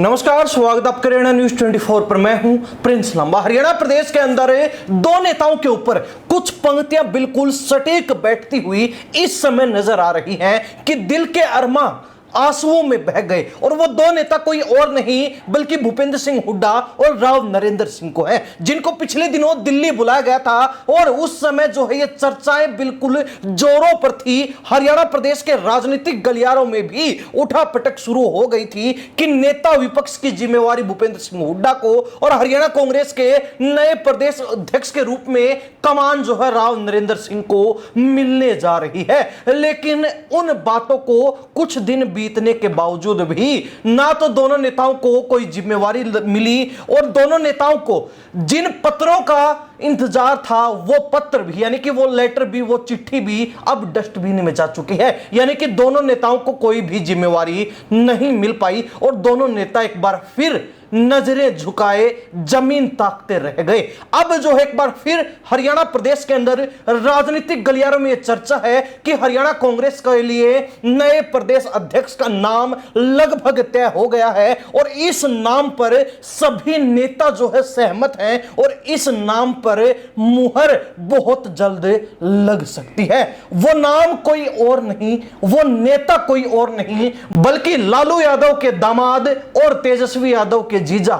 नमस्कार, स्वागत आपका हरियाणा न्यूज 24 पर। मैं हूं प्रिंस लंबा। हरियाणा प्रदेश के अंदर दो नेताओं के ऊपर कुछ पंक्तियां बिल्कुल सटीक बैठती हुई इस समय नजर आ रही हैं कि दिल के अरमा आंसुओं में बह गए। और वो दो नेता कोई और नहीं बल्कि भूपेंद्र सिंह हुड्डा और राव नरेंद्र सिंह को है, जिनको पिछले दिनों दिल्ली बुलाया गया था। और उस समय जो है ये चर्चाएं बिल्कुल जोरों पर थी। हरियाणा प्रदेश के राजनीतिक गलियारों में भी उठापटक शुरू हो गई थी कि नेता विपक्ष की जिम्मेवारी भूपेंद्र सिंह हुड्डा को और हरियाणा कांग्रेस के नए प्रदेश अध्यक्ष के रूप में कमान जो है राव नरेंद्र सिंह को मिलने जा रही है। लेकिन उन बातों को कुछ दिन बीतने के बावजूद भी ना तो दोनों नेताओं को कोई जिम्मेवारी मिली और दोनों नेताओं को जिन पत्रों का इंतजार था वो पत्र भी, यानी कि वो लेटर भी, वो चिट्ठी भी अब डस्टबिन में जा चुकी है। यानी कि दोनों नेताओं को कोई भी जिम्मेवारी नहीं मिल पाई और दोनों नेता एक बार फिर नजरें झुकाए जमीन ताकते रह गए। अब जो है एक बार फिर हरियाणा प्रदेश के अंदर राजनीतिक गलियारों में यह चर्चा है कि हरियाणा कांग्रेस के लिए नए प्रदेश अध्यक्ष का नाम लगभग तय हो गया है और इस नाम पर सभी नेता जो है सहमत हैं और इस नाम पर मुहर बहुत जल्द लग सकती है। वो नाम कोई और नहीं, वो नेता कोई और नहीं बल्कि लालू यादव के दामाद और तेजस्वी यादव के जीजा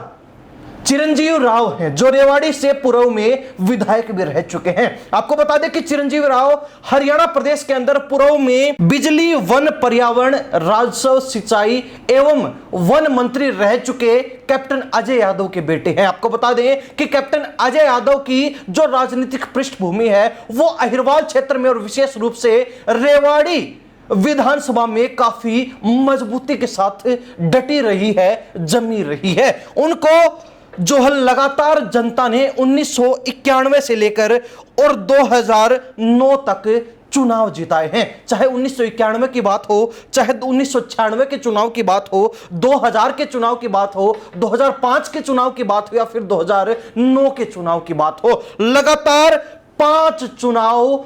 चिरंजीव राव हैं, जो रेवाड़ी से पुरव में विधायक भी रह चुके हैं। आपको बता दें कि चिरंजीव राव हरियाणा प्रदेश के अंदर पुरव में बिजली, वन, पर्यावरण, राजस्व, सिंचाई एवं वन मंत्री रह चुके कैप्टन अजय यादव के बेटे हैं। आपको बता दें कि कैप्टन अजय यादव की जो राजनीतिक पृष्ठभूमि है वो अहिरवाल क्षेत्र में और विशेष रूप से रेवाड़ी विधानसभा में काफी मजबूती के साथ डटी रही है, जमी रही है। उनको जो है लगातार जनता ने 1991 से लेकर और 2009 तक चुनाव जिताए हैं। चाहे 1991 की बात हो, चाहे 1996 के चुनाव की बात हो, 2000 के चुनाव की बात हो, 2005 के चुनाव की बात हो या फिर 2009 के चुनाव की बात हो, लगातार 5 चुनाव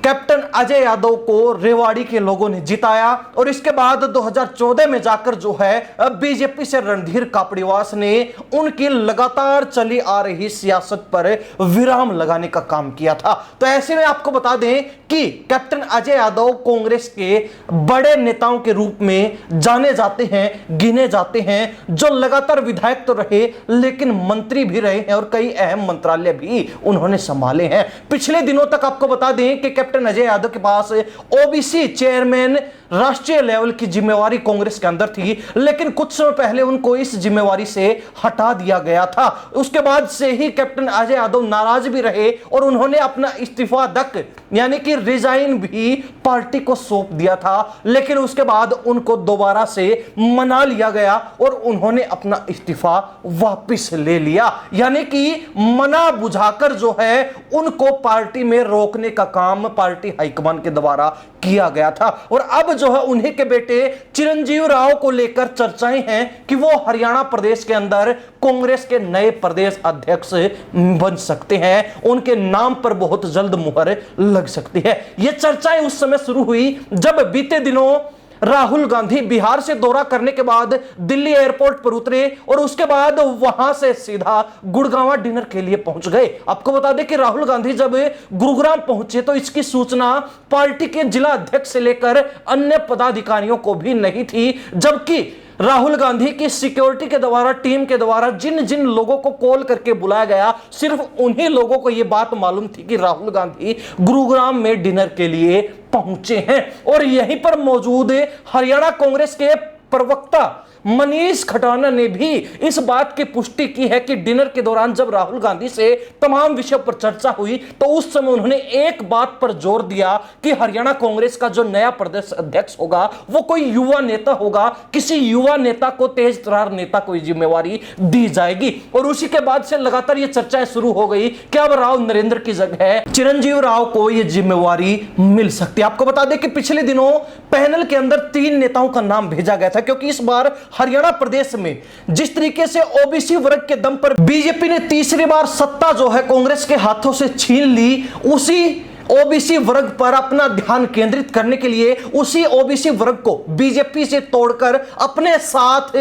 कैप्टन अजय यादव को रेवाड़ी के लोगों ने जिताया। और इसके बाद 2014 में जाकर जो है बीजेपी से रणधीर कापड़ीवास ने उनकी लगातार चली आ रही सियासत पर विराम लगाने का काम किया था। तो ऐसे में आपको बता दें कि कैप्टन अजय यादव कांग्रेस के बड़े नेताओं के रूप में जाने जाते हैं, गिने जाते हैं, जो लगातार विधायक तो रहे लेकिन मंत्री भी रहे हैं और कई अहम मंत्रालय भी उन्होंने संभाले हैं। पिछले दिनों तक आपको बता दें कि कैप्टन अजय यादव के पास ओबीसी चेयरमैन राष्ट्रीय लेवल की जिम्मेवारी कांग्रेस के अंदर थी, लेकिन कुछ समय पहले उनको इस जिम्मेवारी से हटा दिया गया था। उसके बाद से ही कैप्टन अजय यादव नाराज भी रहे और उन्होंने अपना इस्तीफा तक यानी कि रिजाइन भी पार्टी को सौंप दिया था। लेकिन उसके बाद उनको दोबारा से मना लिया गया और उन्होंने अपना इस्तीफा वापस ले लिया। यानी कि मना बुझाकर जो है उनको पार्टी में रोकने का काम पार्टी हाईकमान के द्वारा किया गया था। और अब जो है उन्हीं के बेटे चिरंजीव राव को लेकर चर्चाएं हैं कि वो हरियाणा प्रदेश के अंदर कांग्रेस के नए प्रदेश अध्यक्ष बन सकते हैं। उनके नाम पर बहुत जल्द मुहर लग सकती है। यह चर्चाएं उस समय शुरू हुई जब बीते दिनों राहुल गांधी बिहार से दौरा करने के बाद दिल्ली एयरपोर्ट पर उतरे और उसके बाद वहां से सीधा गुड़गांव डिनर के लिए पहुंच गए। आपको बता दें कि राहुल गांधी जब गुरुग्राम पहुंचे तो इसकी सूचना पार्टी के जिला अध्यक्ष से लेकर अन्य पदाधिकारियों को भी नहीं थी, जबकि राहुल गांधी की सिक्योरिटी के द्वारा, टीम के द्वारा जिन जिन लोगों को कॉल करके बुलाया गया, सिर्फ उन्हीं लोगों को यह बात मालूम थी कि राहुल गांधी गुरुग्राम में डिनर के लिए पहुंचे हैं। और यहीं पर मौजूद हरियाणा कांग्रेस के प्रवक्ता मनीष खटाना ने भी इस बात की पुष्टि की है कि डिनर के दौरान जब राहुल गांधी से तमाम विषयों पर चर्चा हुई तो उस समय उन्होंने एक बात पर जोर दिया कि हरियाणा कांग्रेस का जो नया प्रदेश अध्यक्ष होगा वो कोई युवा नेता होगा, किसी युवा नेता को, तेज तर्रार नेता को जिम्मेवारी दी जाएगी। और उसी के बाद से लगातार ये चर्चाएं शुरू हो गई कि अब राव नरेंद्र की जगह चिरंजीव राव को यह जिम्मेवारी मिल सकती है। आपको बता दें कि पिछले दिनों पैनल के अंदर 3 नेताओं का नाम भेजा गया था, क्योंकि इस बार हरियाणा प्रदेश में जिस तरीके से ओबीसी वर्ग के दम पर बीजेपी ने तीसरी बार सत्ता जो है कांग्रेस के हाथों से छीन ली, उसी ओबीसी वर्ग पर अपना ध्यान केंद्रित करने के लिए उसी ओबीसी वर्ग को बीजेपी से तोड़कर अपने साथ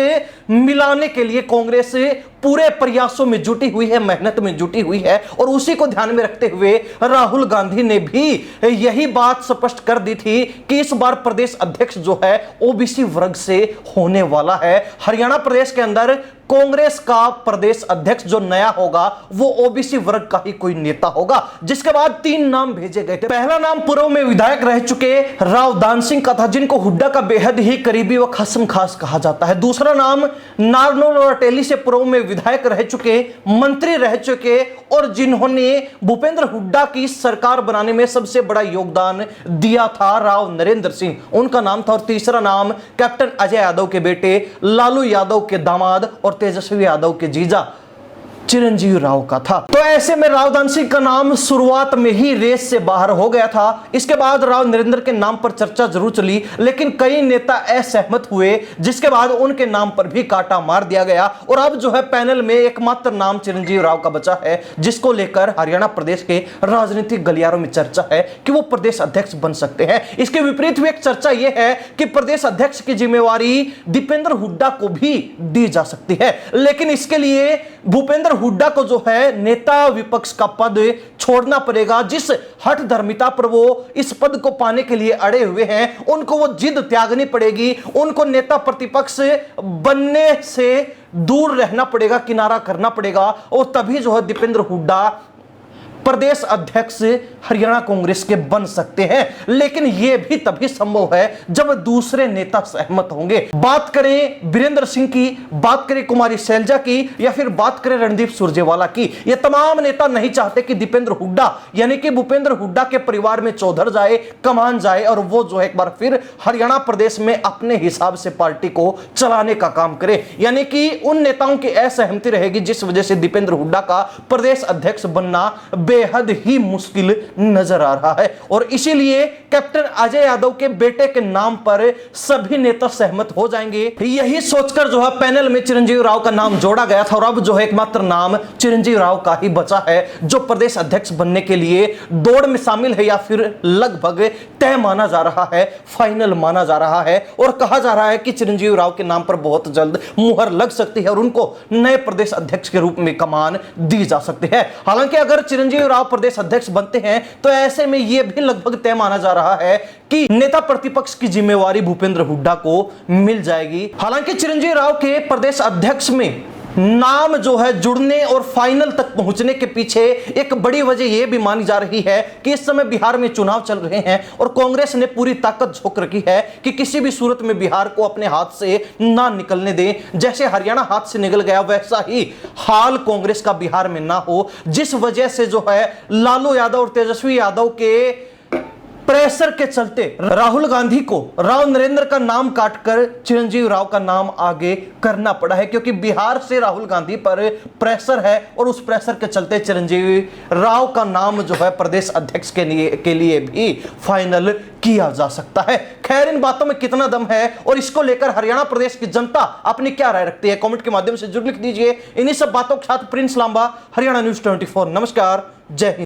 मिलाने के लिए कांग्रेस पूरे प्रयासों में जुटी हुई है, मेहनत में जुटी हुई है। और उसी को ध्यान में रखते हुए राहुल गांधी ने भी यही बात स्पष्ट कर दी थी कि इस बार प्रदेश अध्यक्ष जो है ओबीसी वर्ग से होने वाला है। हरियाणा प्रदेश के अंदर कांग्रेस का प्रदेश अध्यक्ष जो नया होगा वो ओबीसी वर्ग का ही कोई नेता होगा, जिसके बाद 3 नाम भेजे गए थे। पहला नाम पूर्व में विधायक रह चुके राव दान सिंह का था, जिनको हुड्डा का बेहद ही करीबी व खसम खास कहा जाता है। दूसरा नाम नारनौल और अटेली से पूर्व में विधायक रह चुके, मंत्री रह चुके और जिन्होंने भूपेंद्र हुड्डा की सरकार बनाने में सबसे बड़ा योगदान दिया था, राव नरेंद्र सिंह, उनका नाम था। और तीसरा नाम कैप्टन अजय यादव के बेटे लालू यादव के दामाद और तेजस्वी यादव के जीजा चिरंजीवी राव का था। तो ऐसे में राव दान सिंह का नाम शुरुआत में ही रेस से बाहर हो गया था। इसके बाद राव नरेंद्र के नाम पर चर्चा जरूर चली, लेकिन कई नेता असहमत हुए, जिसके बाद उनके नाम पर भी कांटा मार दिया गया। और अब जो है पैनल में एकमात्र नाम चिरंजीवी राव का बचा है, जिसको लेकर हरियाणा प्रदेश के राजनीतिक गलियारों में चर्चा है कि वो प्रदेश अध्यक्ष बन सकते हैं। इसके विपरीत भी एक चर्चा यह है कि प्रदेश अध्यक्ष की जिम्मेवारी दीपेंद्र हुड्डा को भी दी जा सकती है, लेकिन इसके लिए भूपेंद्र हुड्डा को जो है नेता विपक्ष का पद छोड़ना पड़ेगा। जिस हठ धर्मिता पर वो इस पद को पाने के लिए अड़े हुए हैं, उनको वो जिद त्यागनी पड़ेगी, उनको नेता प्रतिपक्ष बनने से दूर रहना पड़ेगा, किनारा करना पड़ेगा, और तभी जो है दीपेंद्र हुड्डा प्रदेश अध्यक्ष हरियाणा कांग्रेस के बन सकते हैं। लेकिन यह भी तभी संभव है जब दूसरे नेता सहमत होंगे। बात करें वीरेंद्र सिंह की, बात करें कुमारी शैलजा की, या फिर बात करें रणदीप सुरजेवाला की, ये तमाम नेता नहीं चाहते कि दीपेंद्र हुड्डा यानी कि भूपेंद्र हुड्डा के परिवार में चौधर जाए, कमान जाए, और वो जो एक बार फिर हरियाणा प्रदेश में अपने हिसाब से पार्टी को चलाने का काम करे। यानी कि उन नेताओं की असहमति रहेगी, जिस वजह से दीपेंद्र हुड्डा का प्रदेश अध्यक्ष बनना बेहद ही मुश्किल नजर आ रहा है। और इसीलिए कैप्टन अजय यादव के बेटे के नाम पर सभी नेता सहमत हो जाएंगे। यही सोचकर जो है पैनल में चिरंजीवी राव का नाम जोड़ा गया था, और अब जो है एकमात्र नाम चिरंजीवी राव का ही बचा है, जो प्रदेश अध्यक्ष बनने के लिए दौड़ में शामिल है, या फिर लगभग तय माना जा रहा है, फाइनल माना जा रहा है। और कहा जा रहा है कि चिरंजीवी राव के नाम पर बहुत जल्द मुहर लग सकती है और उनको नए प्रदेश अध्यक्ष के रूप में कमान दी जा सकती है। हालांकि अगर चिरंजीवी राव प्रदेश अध्यक्ष बनते हैं तो ऐसे में यह भी लगभग तय माना जा रहा है कि नेता प्रतिपक्ष की जिम्मेवारी भूपेंद्र हुड्डा को मिल जाएगी। हालांकि चिरंजीवी राव के प्रदेश अध्यक्ष में नाम जो है जुड़ने और फाइनल तक पहुंचने के पीछे एक बड़ी वजह यह भी मानी जा रही है कि इस समय बिहार में चुनाव चल रहे हैं और कांग्रेस ने पूरी ताकत झोंक रखी है कि किसी भी सूरत में बिहार को अपने हाथ से ना निकलने दें। जैसे हरियाणा हाथ से निकल गया, वैसा ही हाल कांग्रेस का बिहार में ना हो, जिस वजह से जो है लालू यादव और तेजस्वी यादव के प्रेशर के चलते राहुल गांधी को राव नरेंद्र का नाम काटकर चिरंजीवी राव का नाम आगे करना पड़ा है, क्योंकि बिहार से राहुल गांधी पर प्रेशर है और उस प्रेशर के चलते चिरंजीवी राव का नाम जो है प्रदेश अध्यक्ष के लिए भी फाइनल किया जा सकता है। खैर, इन बातों में कितना दम है और इसको लेकर हरियाणा प्रदेश की जनता अपनी क्या राय रखती है, कमेंट के माध्यम से जरूर लिख दीजिए। इन्हीं सब बातों के साथ प्रिंस लांबा, हरियाणा न्यूज 24। नमस्कार, जय हिंद।